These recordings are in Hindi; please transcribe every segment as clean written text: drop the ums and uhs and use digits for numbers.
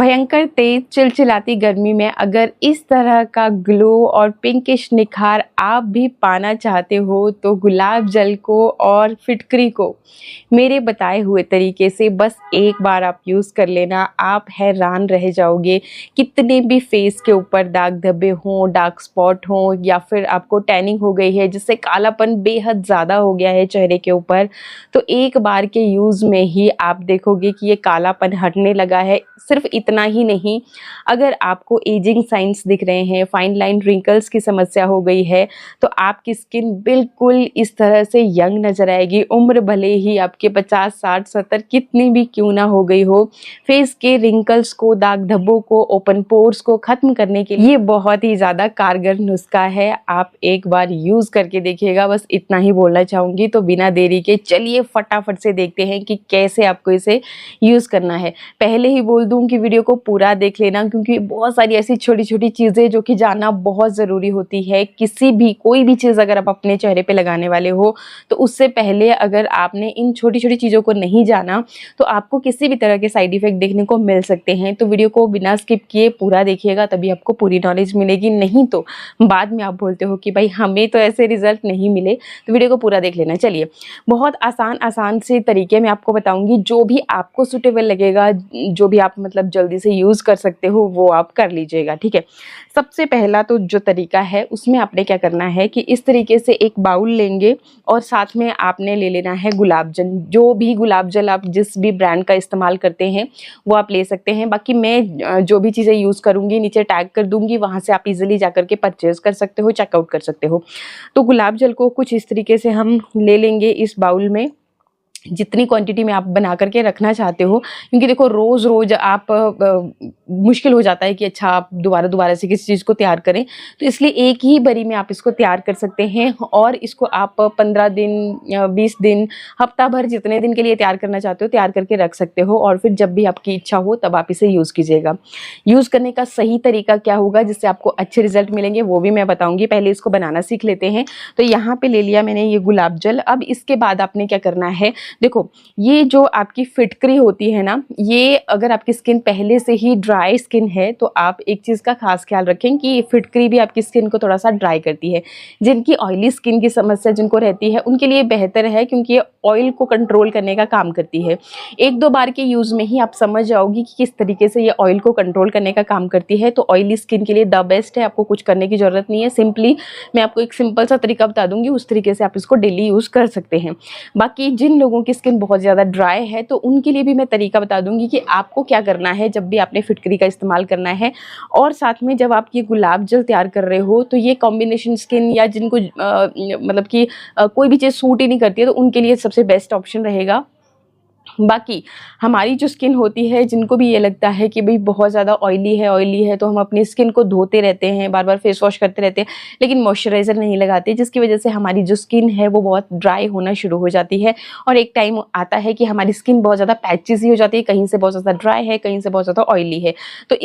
भयंकर तेज चिलचिलाती गर्मी में अगर इस तरह का ग्लो और पिंकिश निखार आप भी पाना चाहते हो तो गुलाब जल को और फिटकरी को मेरे बताए हुए तरीके से बस एक बार आप यूज़ कर लेना। आप हैरान रह जाओगे। कितने भी फेस के ऊपर दाग धब्बे हों, डार्क स्पॉट हों या फिर आपको टैनिंग हो गई है जिससे कालापन बेहद ज़्यादा हो गया है चेहरे के ऊपर, तो एक बार के यूज़ में ही आप देखोगे कि ये कालापन हटने लगा है। सिर्फ इतना ही नहीं, अगर आपको एजिंग साइंस दिख रहे हैं, फाइन लाइन रिंकल्स की समस्या हो गई है, तो आपकी स्किन बिल्कुल इस तरह से यंग नज़र आएगी। उम्र भले ही आपके 50, 60, 70 कितनी भी क्यों ना हो गई हो, फेस के रिंकल्स को, दाग धब्बों को, ओपन पोर्स को ख़त्म करने के लिए ये बहुत ही ज़्यादा कारगर नुस्खा है। आप एक बार यूज़ करके देखिएगा, बस इतना ही बोलना चाहूँगी। तो बिना देरी के चलिए फटाफट से देखते हैं कि कैसे आपको इसे यूज़ करना है। पहले ही बोल दूं कि वीडियो को पूरा देख लेना, क्योंकि बहुत सारी ऐसी छोटी छोटी चीज़ें जो कि जानना बहुत ज़रूरी होती है। कोई भी चीज़ अगर आप अपने चेहरे पे लगाने वाले हो तो उससे पहले अगर आपने इन छोटी छोटी चीज़ों को नहीं जाना तो आपको किसी भी तरह के साइड इफ़ेक्ट देखने को मिल सकते हैं। तो वीडियो को बिना स्किप किए पूरा देखिएगा, तभी आपको पूरी नॉलेज मिलेगी। नहीं तो बाद में आप बोलते हो कि भाई हमें तो ऐसे रिजल्ट नहीं मिले। तो वीडियो को पूरा देख लेना। चलिए, बहुत आसान से तरीके मैं आपको बताऊंगी, जो भी आपको सूटेबल लगेगा, जो भी आप मतलब जल्दी से यूज़ कर सकते हो वो आप कर लीजिएगा, ठीक है। सबसे पहला तो जो तरीका है उसमें आपने क्या करना है कि इस तरीके से एक बाउल लेंगे और साथ में आपने ले लेना है गुलाब जल। जो भी गुलाब जल आप जिस भी ब्रांड का इस्तेमाल करते हैं वो आप ले सकते हैं। बाकी मैं जो भी चीज़ें यूज़ करूँगी नीचे टैग कर दूँगी, वहाँ से आप इजीली जा करके परचेज़ कर सकते हो, चेकआउट कर सकते हो। तो गुलाब जल को कुछ इस तरीके से हम ले लेंगे इस बाउल में, जितनी क्वांटिटी में आप बना करके रखना चाहते हो, क्योंकि देखो रोज़ रोज़ आप मुश्किल हो जाता है कि अच्छा आप दोबारा से किसी चीज़ को तैयार करें, तो इसलिए एक ही बारी में आप इसको तैयार कर सकते हैं। और इसको आप 15 दिन या 20 दिन, हफ्ता भर, जितने दिन के लिए तैयार करना चाहते हो तैयार करके रख सकते हो। और फिर जब भी आपकी इच्छा हो तब आप इसे यूज़ कीजिएगा। यूज़ करने का सही तरीका क्या होगा जिससे आपको अच्छे रिजल्ट मिलेंगे वो भी मैं बताऊँगी। पहले इसको बनाना सीख लेते हैं। तो यहाँ पर ले लिया मैंने ये गुलाब जल। अब इसके बाद आपने क्या करना है, देखो ये जो आपकी फिटकरी होती है ना, ये अगर आपकी स्किन पहले से ही ड्राई स्किन है तो आप एक चीज़ का खास ख्याल रखें कि फिटकरी भी आपकी स्किन को थोड़ा सा ड्राई करती है। जिनकी ऑयली स्किन की समस्या जिनको रहती है उनके लिए बेहतर है, क्योंकि ये ऑयल को कंट्रोल करने का काम करती है। एक दो बार के यूज़ में ही आप समझ जाओगी कि किस तरीके से ये ऑयल को कंट्रोल करने का काम करती है। तो ऑयली स्किन के लिए द बेस्ट है, आपको कुछ करने की ज़रूरत नहीं है। सिंपली मैं आपको एक सिंपल सा तरीका बता दूंगी, उस तरीके से आप इसको डेली यूज़ कर सकते हैं। बाकी जिन लोगों की स्किन बहुत ज़्यादा ड्राई है तो उनके लिए भी मैं तरीका बता दूंगी कि आपको क्या करना है जब भी आपने फिटकरी का इस्तेमाल करना है। और साथ में जब आप ये गुलाब जल तैयार कर रहे हो तो ये कॉम्बिनेशन स्किन या जिनको मतलब कि कोई भी चीज़ सूट ही नहीं करती है तो उनके लिए सबसे बेस्ट ऑप्शन रहेगा। बाकी हमारी जो स्किन होती है, जिनको भी ये लगता है कि भाई बहुत ज़्यादा ऑयली है तो हम अपनी स्किन को धोते रहते हैं, बार बार फेस वॉश करते रहते हैं, लेकिन मॉइस्चराइज़र नहीं लगाते, जिसकी वजह से हमारी जो स्किन है वो बहुत ड्राई होना शुरू हो जाती है। और एक टाइम आता है कि हमारी स्किन बहुत ज़्यादा पैचेस ही हो जाती है, कहीं से बहुत ज़्यादा ड्राई है, कहीं से बहुत ज़्यादा ऑयली है। तो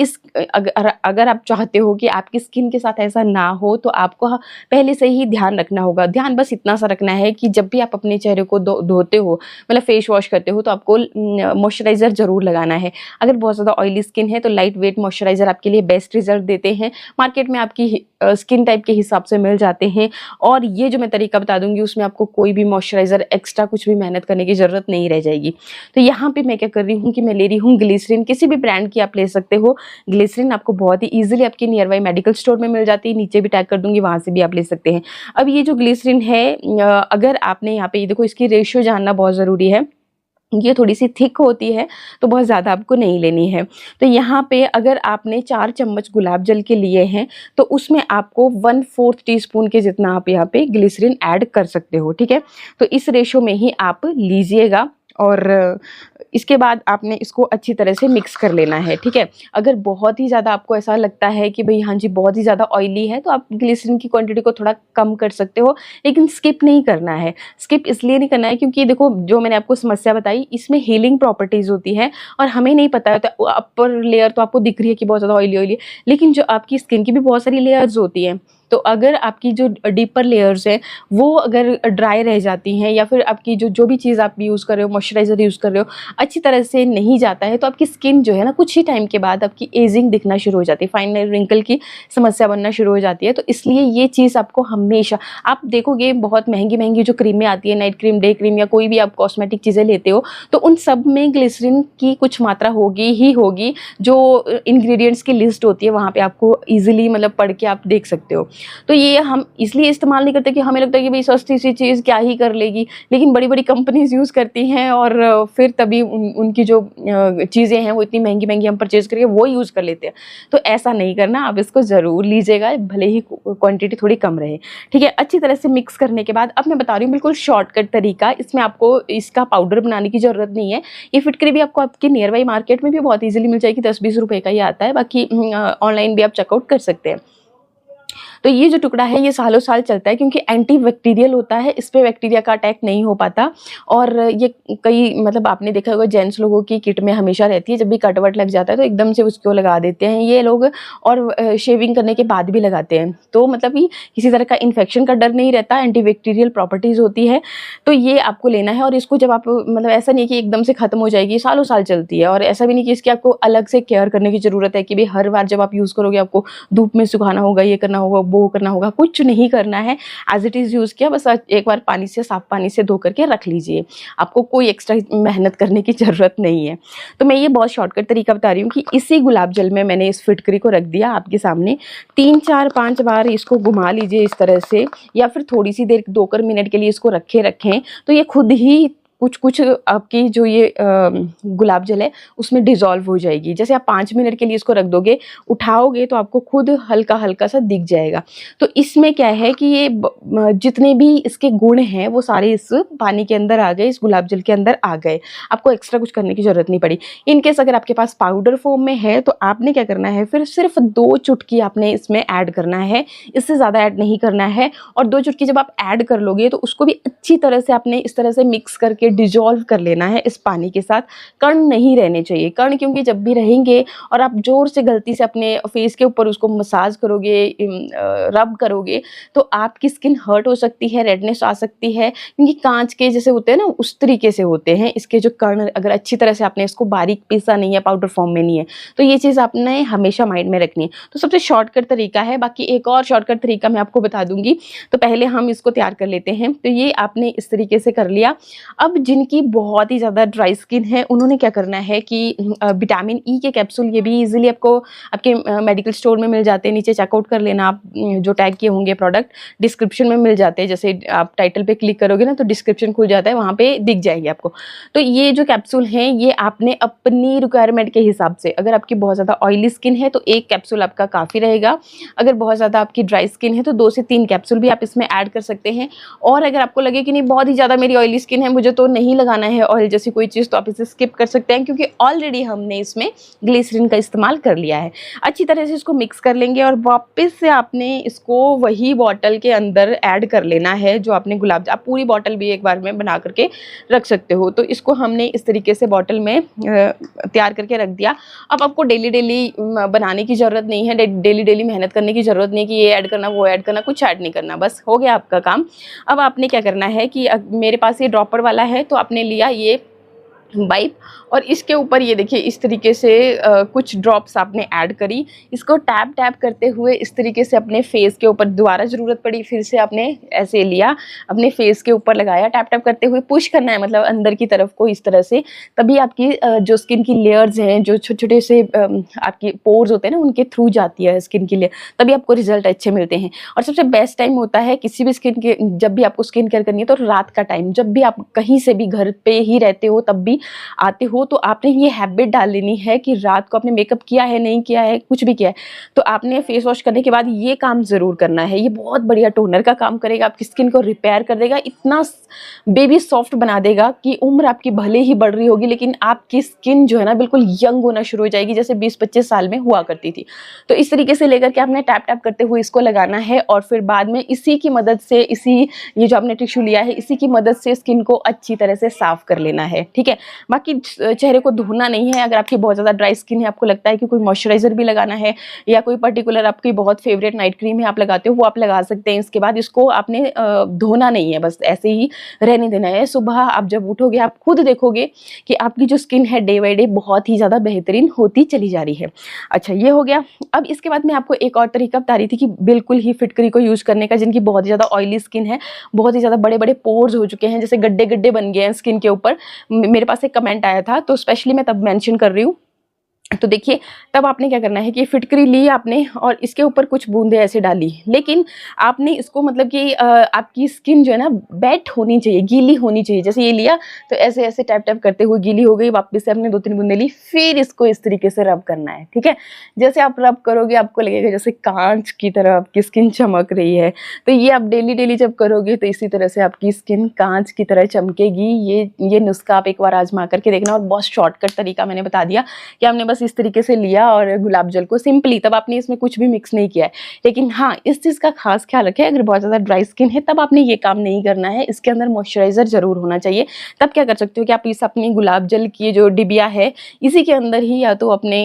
अगर आप चाहते हो कि आपकी स्किन के साथ ऐसा ना हो तो आपको पहले से ही ध्यान रखना होगा। ध्यान बस इतना सा रखना है कि जब भी आप अपने चेहरे को धोते हो, मतलब फेस वॉश करते हो, तो आपको मॉइस्चराइज़र ज़रूर लगाना है। अगर बहुत ज़्यादा ऑयली स्किन है तो लाइट वेट मॉइस्चराइज़र आपके लिए बेस्ट रिजल्ट देते हैं। मार्केट में आपकी स्किन टाइप के हिसाब से मिल जाते हैं। और ये जो मैं तरीका बता दूंगी उसमें आपको कोई भी मॉइस्चराइज़र एक्स्ट्रा कुछ भी मेहनत करने की ज़रूरत नहीं रह जाएगी। तो यहाँ पे मैं क्या कर रही हूँ कि मैं ले रही हूँ ग्लिसरीन। किसी भी ब्रांड की आप ले सकते हो। ग्लिसरीन आपको बहुत ही ईजिली आपके नियर बाई मेडिकल स्टोर में मिल जाती है, नीचे भी टैग कर दूंगी, वहाँ से भी आप ले सकते हैं। अब ये जो ग्लिसरीन है, अगर आपने यहाँ पे देखो इसकी रेशियो जानना बहुत ज़रूरी है। ये थोड़ी सी थिक होती है तो बहुत ज़्यादा आपको नहीं लेनी है। तो यहाँ पे अगर आपने 4 चम्मच गुलाब जल के लिए हैं तो उसमें आपको 1/4 टीस्पून के जितना आप यहाँ पे ग्लिसरीन ऐड कर सकते हो, ठीक है। तो इस रेशो में ही आप लीजिएगा और इसके बाद आपने इसको अच्छी तरह से मिक्स कर लेना है, ठीक है। अगर बहुत ही ज़्यादा आपको ऐसा लगता है कि भाई हाँ जी बहुत ही ज़्यादा ऑयली है तो आप ग्लिसरीन की क्वांटिटी को थोड़ा कम कर सकते हो, लेकिन स्किप नहीं करना है। स्किप इसलिए नहीं करना है क्योंकि देखो जो मैंने आपको समस्या बताई इसमें हीलिंग प्रॉपर्टीज़ होती है और हमें नहीं पता होता। अपर लेयर तो आपको दिख रही है कि बहुत ज़्यादा ऑयली है, लेकिन जो आपकी स्किन की भी बहुत सारी लेयर्स होती हैं, तो अगर आपकी जो डीपर लेयर्स हैं वो अगर ड्राई रह जाती हैं, या फिर आपकी जो भी चीज़ आप यूज़ कर रहे हो, मॉइस्चराइज़र यूज़ कर रहे हो, अच्छी तरह से नहीं जाता है, तो आपकी स्किन जो है ना कुछ ही टाइम के बाद आपकी एजिंग दिखना शुरू हो जाती है, फाइन रिंकल की समस्या बनना शुरू हो जाती है। तो इसलिए ये चीज़ आपको हमेशा, आप देखोगे बहुत महंगी जो क्रीमें आती है, नाइट क्रीम, डे क्रीम, या कोई भी आप कॉस्मेटिक चीज़ें लेते हो, तो उन सब में ग्लिसरीन की कुछ मात्रा होगी ही होगी। जो इंग्रेडिएंट्स की लिस्ट होती है वहाँ पे आपको ईजिली मतलब पढ़ के आप देख सकते हो। तो ये हम इसलिए इस्तेमाल नहीं करते कि हमें लगता है कि भाई सस्ती सी चीज़ क्या ही कर लेगी, लेकिन बड़ी बड़ी कंपनीज यूज़ करती हैं और फिर तभी उनकी जो चीज़ें हैं वो इतनी महंगी महंगी हम परचेज़ करके वो यूज़ कर लेते हैं। तो ऐसा नहीं करना, आप इसको ज़रूर लीजिएगा, भले ही क्वांटिटी थोड़ी कम रहे। ठीक है, अच्छी तरह से मिक्स करने के बाद अब मैं बता रही हूँ बिल्कुल शॉर्टकट तरीका। इसमें आपको इसका पाउडर बनाने की ज़रूरत नहीं है। ये फिटकरी भी आपको आपके नियर बाई मार्केट में भी बहुत ईजिली मिल जाएगी, 10-20 रुपये का ही आता है। बाकी ऑनलाइन भी आप चेकआउट कर सकते हैं। तो ये जो टुकड़ा है ये सालों साल चलता है, क्योंकि एंटी बैक्टीरियल होता है, इस पे बैक्टीरिया का अटैक नहीं हो पाता। और ये कई मतलब आपने देखा होगा जेंट्स लोगों की किट में हमेशा रहती है, जब भी कट वट लग जाता है तो एकदम से उसको लगा देते हैं ये लोग, और शेविंग करने के बाद भी लगाते हैं। तो मतलब कि किसी तरह का इन्फेक्शन का डर नहीं रहता, एंटी बैक्टीरियल प्रॉपर्टीज़ होती है। तो ये आपको लेना है, और इसको जब आप मतलब ऐसा नहीं है कि एकदम से ख़त्म हो जाएगी, सालों साल चलती है। और ऐसा भी नहीं कि इसकी आपको अलग से केयर करने की ज़रूरत है कि भाई हर बार जब आप यूज़ करोगे आपको धूप में सुखाना होगा, ये करना होगा, वो करना होगा, कुछ नहीं करना है। एज इट इज़ यूज़ किया, बस एक बार पानी से, साफ पानी से धो करके रख लीजिए। आपको कोई एक्स्ट्रा मेहनत करने की ज़रूरत नहीं है। तो मैं ये बहुत शॉर्टकट तरीका बता रही हूँ कि इसी गुलाब जल में मैंने इस फिटकरी को रख दिया आपके सामने। 3-4-5 बार इसको घुमा लीजिए इस तरह से, या फिर थोड़ी सी देर 2 मिनट के लिए इसको रखें, तो ये खुद ही कुछ आपकी जो ये गुलाब जल है उसमें डिज़ोल्व हो जाएगी। जैसे आप 5 मिनट के लिए इसको रख दोगे, उठाओगे तो आपको खुद हल्का-हल्का सा दिख जाएगा। तो इसमें क्या है कि ये जितने भी इसके गुण हैं वो सारे इस पानी के अंदर आ गए, इस गुलाब जल के अंदर आ गए। आपको एक्स्ट्रा कुछ करने की ज़रूरत नहीं पड़ी। इन केस अगर आपके पास पाउडर फॉर्म में है तो आपने क्या करना है, फिर सिर्फ 2 चुटकी आपने इसमें ऐड करना है, इससे ज़्यादा ऐड नहीं करना है। और 2 चुटकी जब आप ऐड कर लोगे तो उसको भी अच्छी तरह से आपने इस तरह से मिक्स करके डिजोल्व कर लेना है इस पानी के साथ। कण नहीं रहने चाहिए, कण क्योंकि जब भी रहेंगे और आप जोर से गलती से अपने फेस के ऊपर उसको मसाज करोगे, रब करोगे, तो आपकी स्किन हर्ट हो सकती है, रेडनेस आ सकती है, क्योंकि कांच के जैसे होते हैं ना उस तरीके से होते हैं इसके जो कण। अगर अच्छी तरह से आपने इसको बारीक पीसा नहीं है, पाउडर फॉर्म में नहीं है, तो ये चीज़ आपने हमेशा माइंड में रखनी है। तो सबसे शॉर्टकट तरीका है। बाकी एक और शॉर्टकट तरीका मैं आपको बता दूंगी। तो पहले हम इसको तैयार कर लेते हैं। तो ये आपने इस तरीके से कर लिया। अब जिनकी बहुत ही ज़्यादा ड्राई स्किन है उन्होंने क्या करना है कि विटामिन ई के कैप्सूल, ये भी इजीली आपको आपके मेडिकल स्टोर में मिल जाते हैं। नीचे चेकआउट कर लेना आप, जो टैग किए होंगे प्रोडक्ट डिस्क्रिप्शन में मिल जाते हैं। जैसे आप टाइटल पे क्लिक करोगे ना तो डिस्क्रिप्शन खुल जाता है, वहाँ पे दिख जाएंगे आपको। तो ये जो कैप्सूल हैं ये आपने अपनी रिक्वायरमेंट के हिसाब से, अगर आपकी बहुत ज़्यादा ऑयली स्किन है तो 1 कैप्सूल आपका काफ़ी रहेगा। अगर बहुत ज़्यादा आपकी ड्राई स्किन है तो 2 से 3 कैप्सूल भी आप इसमें ऐड कर सकते हैं। और अगर आपको लगे कि नहीं बहुत ही ज़्यादा मेरी ऑयली स्किन है, मुझे तो नहीं लगाना है ऑयल जैसी कोई चीज़, तो आप इसे स्किप कर सकते हैं, क्योंकि ऑलरेडी हमने इसमें ग्लिसरीन का इस्तेमाल कर लिया है। अच्छी तरह से इसको मिक्स कर लेंगे और वापस से आपने इसको वही बॉटल के अंदर ऐड कर लेना है जो आपने गुलाब, आप पूरी बॉटल भी एक बार में बना करके रख सकते हो। तो इसको हमने इस तरीके से बॉटल में तैयार करके रख दिया। अब आपको डेली डेली बनाने की ज़रूरत नहीं है, डेली डेली मेहनत करने की ज़रूरत नहीं है कि ये ऐड करना वो ऐड करना, कुछ ऐड नहीं करना, बस हो गया आपका काम। अब आपने क्या करना है कि मेरे पास ये ड्रॉपर वाला है तो आपने लिया ये वाइप, और इसके ऊपर ये देखिए इस तरीके से कुछ ड्रॉप्स आपने ऐड करी। इसको टैप टैप करते हुए इस तरीके से अपने फेस के ऊपर, दोबारा ज़रूरत पड़ी फिर से आपने ऐसे लिया, अपने फेस के ऊपर लगाया, टैप टैप करते हुए पुश करना है, मतलब अंदर की तरफ को इस तरह से। तभी आपकी जो स्किन की लेयर्स हैं, जो छोटे छोटे से आपकी पोर्स होते हैं ना, उनके थ्रू जाती है स्किन की लेयर, तभी आपको रिजल्ट अच्छे मिलते हैं। और सबसे बेस्ट टाइम होता है किसी भी स्किन के, जब भी आपको स्किन केयर करनी है तो रात का टाइम, जब भी आप कहीं से भी घर पे ही रहते हो तब भी आते हो, तो आपने ये हैबिट डाल लेनी है कि रात को आपने मेकअप किया है, नहीं किया है, कुछ भी किया है, तो आपने फेस वॉश करने के बाद ये काम ज़रूर करना है। ये बहुत बढ़िया टोनर का काम करेगा, आपकी स्किन को रिपेयर कर देगा, इतना बेबी सॉफ्ट बना देगा कि उम्र आपकी भले ही बढ़ रही होगी लेकिन आपकी स्किन जो है ना बिल्कुल यंग होना शुरू हो जाएगी, जैसे 20-25 साल में हुआ करती थी। तो इस तरीके से लेकर के आपने टैप टैप करते हुए इसको लगाना है, और फिर बाद में इसी की मदद से, इसी ये जो आपने टिश्यू लिया है इसी की मदद से स्किन को अच्छी तरह से साफ कर लेना है। ठीक है, बाकी चेहरे को धोना नहीं है। अगर आपकी बहुत ज़्यादा ड्राई स्किन है, आपको लगता है कि कोई मॉइस्चराइज़र भी लगाना है या कोई पर्टिकुलर आपकी बहुत फेवरेट नाइट क्रीम है आप लगाते हो, वो आप लगा सकते हैं। इसके बाद इसको आपने धोना नहीं है, बस ऐसे ही रहने देना है। सुबह आप जब उठोगे आप खुद देखोगे कि आपकी जो स्किन है डे बाय डे बहुत ही ज़्यादा बेहतरीन होती चली जा रही है। अच्छा, ये हो गया। अब इसके बाद मैं आपको एक और तरीका बता रही थी कि बिल्कुल ही फिटकरी को यूज़ करने का, जिनकी बहुत ही ज़्यादा ऑयली स्किन है, बहुत ही ज़्यादा बड़े-बड़े पोर्स हो चुके हैं, जैसे गड्ढे-गड्ढे बन गए हैं स्किन के ऊपर। मेरे पास एक कमेंट आया था, तो स्पेशली मैं तब मेंशन कर रही हूँ। तो देखिए, तब आपने क्या करना है कि फिटकरी ली आपने और इसके ऊपर कुछ बूंदे ऐसे डाली, लेकिन आपने इसको मतलब कि आपकी स्किन जो है ना वेट होनी चाहिए, गीली होनी चाहिए। जैसे ये लिया तो ऐसे ऐसे टैप टैप करते हुए गीली हो गई, वापस से आपने 2-3 बूंदे ली, फिर इसको इस तरीके से रब करना है, ठीक है। जैसे आप रब करोगे आपको लगेगा जैसे कांच की तरह आपकी स्किन चमक रही है। तो ये आप डेली डेली जब करोगे तो इसी तरह से आपकी स्किन कांच की तरह चमकेगी। ये नुस्खा आप एक बार आजमा करके देखना। और बहुत शॉर्टकट तरीका मैंने बता दिया कि हमने बस इस तरीके से लिया और गुलाब जल को सिंपली, तब आपने इसमें कुछ भी मिक्स नहीं किया है। लेकिन हाँ, इस चीज़ का खास ख्याल रखें, अगर बहुत ज़्यादा ड्राई स्किन है तब आपने ये काम नहीं करना है। इसके अंदर मॉइस्चराइज़र ज़रूर होना चाहिए। तब क्या कर सकते हो कि आप इस अपनी गुलाब जल की जो डिबिया है इसी के अंदर ही या तो अपने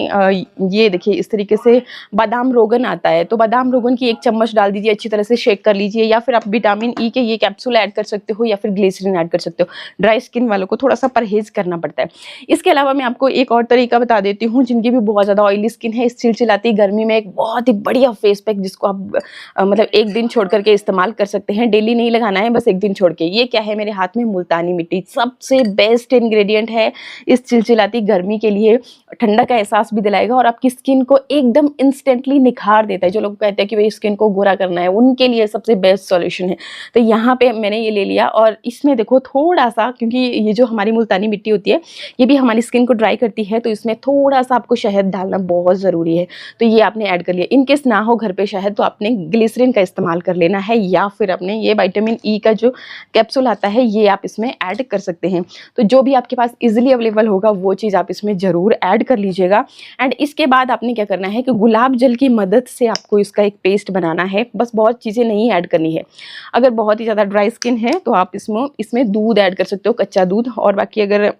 ये देखिए इस तरीके से बादाम रोगन आता है, तो बादाम रोगन की 1 चम्मच डाल दीजिए, अच्छी तरह से शेक कर लीजिए। या फिर आप विटामिन ई के ये कैप्सूल ऐड कर सकते हो या फिर ग्लिसरीन ऐड कर सकते हो। ड्राई स्किन वालों को थोड़ा सा परहेज करना पड़ता है। इसके अलावा मैं आपको एक और तरीका बता देती हूँ, जिनकी भी बहुत ज़्यादा ऑयली स्किन है, इस चिलचिलाती गर्मी में एक बहुत ही बढ़िया फेस पैक जिसको आप मतलब एक दिन छोड़ करके इस्तेमाल कर सकते हैं। डेली नहीं लगाना है, बस एक दिन छोड़ के। ये क्या है मेरे हाथ में, मुल्तानी मिट्टी, सबसे बेस्ट इंग्रेडिएंट है इस चिलचिलाती गर्मी के लिए। ठंडा का एहसास भी दिलाएगा और आपकी स्किन को एकदम इंस्टेंटली निखार देता है। जो लोग कहते हैं कि भाई स्किन को गोरा करना है, उनके लिए सबसे बेस्ट सॉल्यूशन है। तो यहाँ पे मैंने ये ले लिया और इसमें देखो थोड़ा सा, क्योंकि ये जो हमारी मुल्तानी मिट्टी होती है ये भी हमारी स्किन को ड्राई करती है, तो इसमें थोड़ा सा आपको शहद डालना बहुत ज़रूरी है। तो ये आपने ऐड कर लिया। इनकेस ना हो घर पे शहद तो आपने ग्लिसरीन का इस्तेमाल कर लेना है, या फिर अपने ये विटामिन ई का जो कैप्सूल आता है ये आप इसमें ऐड कर सकते हैं। तो जो भी आपके पास इजीली अवेलेबल होगा वो चीज़ आप इसमें ज़रूर ऐड कर लीजिएगा। एंड इसके बाद आपने क्या करना है कि गुलाब जल की मदद से आपको इसका एक पेस्ट बनाना है। बस बहुत चीज़ें नहीं ऐड करनी है। अगर बहुत ही ज़्यादा ड्राई स्किन है तो आप इसमें दूध ऐड कर सकते हो, कच्चा दूध। और बाकी अगर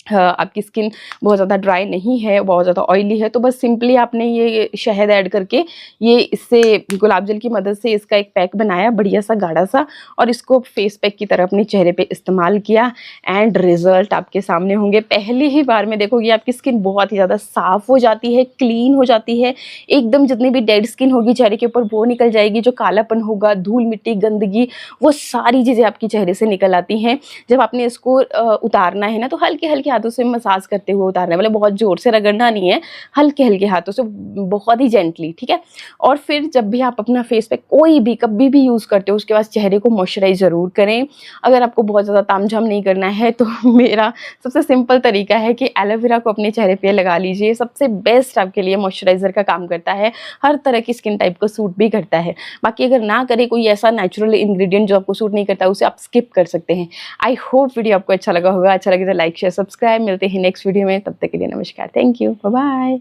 आपकी स्किन बहुत ज़्यादा ड्राई नहीं है, बहुत ज़्यादा ऑयली है, तो बस सिंपली आपने ये शहद ऐड करके ये इससे गुलाब जल की मदद से इसका एक पैक बनाया बढ़िया सा गाढ़ा सा, और इसको फेस पैक की तरह अपने चेहरे पे इस्तेमाल किया। एंड रिजल्ट आपके सामने होंगे। पहली ही बार में देखोगे आपकी स्किन बहुत ही ज़्यादा साफ़ हो जाती है, क्लीन हो जाती है एकदम। जितनी भी डेड स्किन होगी चेहरे के ऊपर वो निकल जाएगी, जो कालापन होगा, धूल मिट्टी गंदगी, वो सारी चीज़ें आपकी चेहरे से निकल आती हैं। जब आपने इसको उतारना है ना तो हल्के हल्के हाथों से मसाज करते हुए उतारना है, मतलब बहुत जोर से रगड़ना नहीं है, हल्के हल्के हाथों से, बहुत ही जेंटली, ठीक है। और फिर जब भी आप अपना फेस पैक कोई भी कभी भी यूज़ करते हो उसके बाद चेहरे को मॉइस्चराइज ज़रूर करें। अगर आपको बहुत ज़्यादा तामझाम नहीं करना है तो मेरा सबसे सिंपल तरीका है कि एलोवेरा को अपने चेहरे पे लगा लीजिए। सबसे बेस्ट आपके लिए मॉइस्चराइज़र का काम करता है, हर तरह की स्किन टाइप को सूट भी करता है। बाकी अगर ना करे कोई ऐसा नेचुरल इंग्रेडिएंट जो आपको सूट नहीं करता उसे आप स्किप कर सकते हैं। आई होप वीडियो आपको अच्छा लगा होगा। अच्छा लगे तो लाइक शेयर सब्सक्राइब। मिलते हैं नेक्स्ट वीडियो में, तब तक के लिए नमस्कार, थैंक यू, बाय बाय।